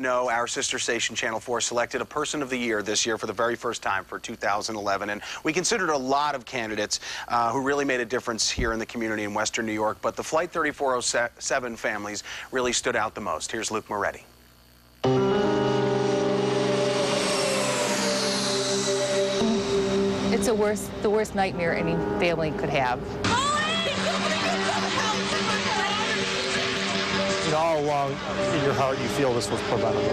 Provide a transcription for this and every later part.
No, our sister station, Channel 4, selected a Person of the Year this year for the very first time for 2011. And we considered a lot of candidates who really made a difference here in the community in Western New York. But the Flight 3407 families really stood out the most. Here's Luke Moretti. It's the worst nightmare any family could have. And all along in your heart, you feel this was preventable.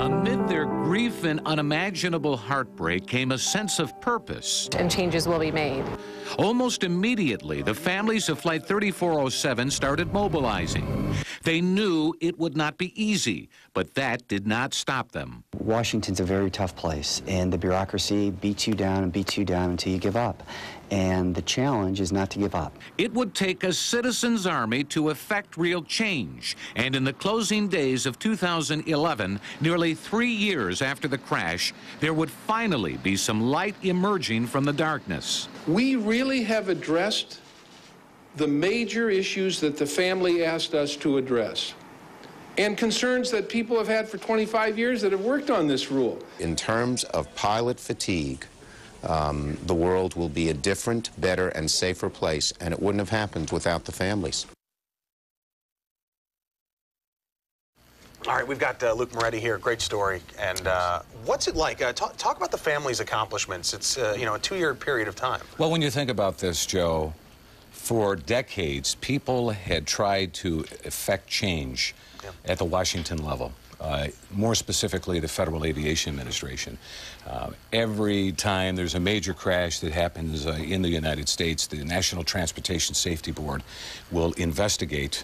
Amid their grief and unimaginable heartbreak came a sense of purpose. And changes will be made. Almost immediately, the families of Flight 3407 started mobilizing. They knew it would not be easy, but that did not stop them. Washington's a very tough place, and the bureaucracy beats you down and beats you down until you give up. And the challenge is not to give up. It would take a citizens' army to effect real change. And in the closing days of 2011, nearly 3 years after the crash, there would finally be some light emerging from the darkness. We really have addressed the major issues that the family asked us to address, and concerns that people have had for 25 years that have worked on this rule. In terms of pilot fatigue, the world will be a different, better, and safer place, and it wouldn't have happened without the families. All right, we've got Luke Moretti here. Great story. And what's it like? Talk about the family's accomplishments. It's a 2-year period of time. Well, when you think about this, Joe, for decades, people had tried to effect change at the Washington level. More specifically, the Federal Aviation Administration. Every time there's a major crash that happens in the United States, the National Transportation Safety Board will investigate,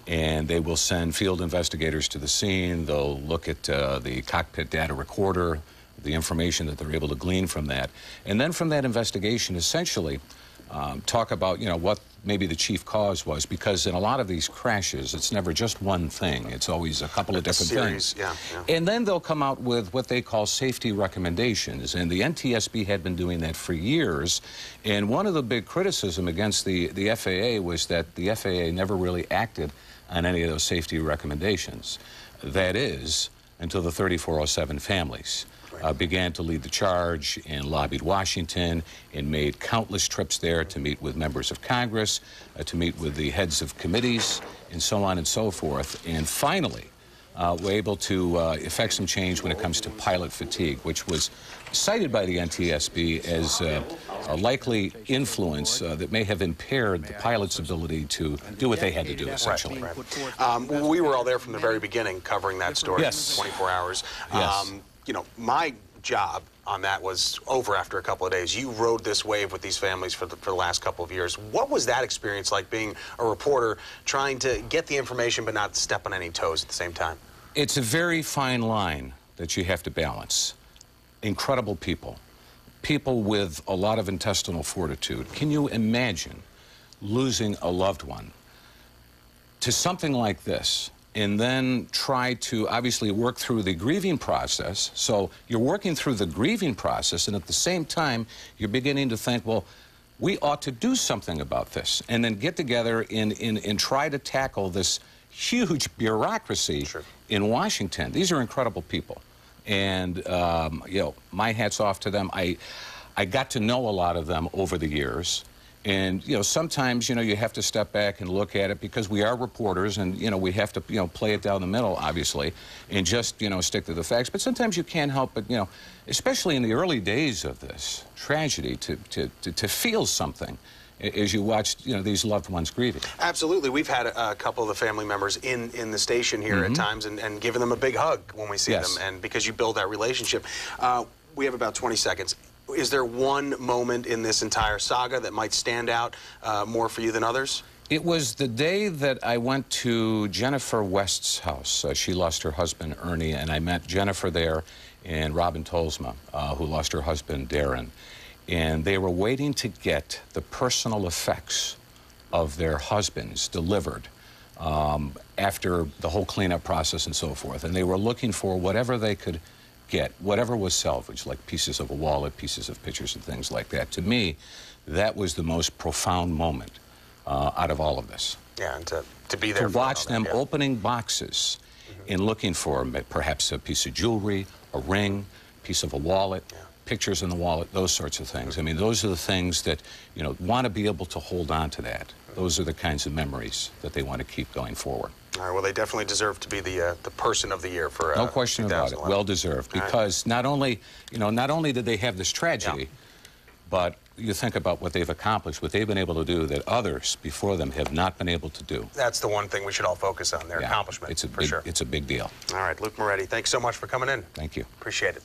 and they will send field investigators to the scene. They'll look at the cockpit data recorder, the information that they're able to glean from that. And then from that investigation, essentially, talk about, what maybe the chief cause was, because in a lot of these crashes, it's never just one thing. It's always a couple of different things. Yeah. And then they'll come out with what they call safety recommendations, and the NTSB had been doing that for years. And one of the big criticism against the FAA was that the FAA never really acted on any of those safety recommendations. That is, until the 3407 families began to lead the charge and lobbied Washington and made countless trips there to meet with members of Congress, to meet with the heads of committees, and so on and so forth. And finally, we're able to effect some change when it comes to pilot fatigue, which was cited by the NTSB as a likely influence that may have impaired the pilot's ability to do what they had to do, essentially. Right. We were all there from the very beginning covering that story. Yes. 24 hours. Yes. My job on that was over after a couple of days. You rode this wave with these families for the last couple of years. What was that experience like, being a reporter, trying to get the information but not step on any toes at the same time? It's a very fine line that you have to balance. Incredible people with a lot of intestinal fortitude. Can you imagine losing a loved one to something like this, and then try to obviously work through the grieving process? So you're working through the grieving process, and at the same time, you're beginning to think, well, we ought to do something about this, and then get together and try to tackle this huge bureaucracy in Washington. These are incredible people, and my hat's off to them. I got to know a lot of them over the years. And, sometimes, you have to step back and look at it, because we are reporters, and, we have to, play it down the middle, obviously, and just, stick to the facts. But sometimes you can't help but, especially in the early days of this tragedy, to feel something as you watched, these loved ones grieving. Absolutely. We've had a couple of the family members in the station here at times and given them a big hug when we see them, and because you build that relationship. We have about 20 seconds. Is there one moment in this entire saga that might stand out more for you than others? It was the day that I went to Jennifer West's house. She lost her husband, Ernie, and I met Jennifer there and Robin Tolsma, who lost her husband, Darren. And they were waiting to get the personal effects of their husbands delivered after the whole cleanup process and so forth. And they were looking for whatever they could get, whatever was salvaged, like pieces of a wallet, pieces of pictures and things like that. To me, that was the most profound moment out of all of this. Yeah, and to be there to for watch them yeah. opening boxes and looking for perhaps a piece of jewelry, a ring, piece of a wallet, pictures in the wallet, those sorts of things. I mean, those are the things that, you know, want to be able to hold on to that. Those are the kinds of memories that they want to keep going forward. All right, well, they definitely deserve to be the person of the year for no question about it. Well deserved, because not only did they have this tragedy, but you think about what they've accomplished, what they've been able to do that others before them have not been able to do. That's the one thing we should all focus on, their accomplishment. It's a for sure. It's a big deal. All right, Luke Moretti, thanks so much for coming in. Thank you. Appreciate it.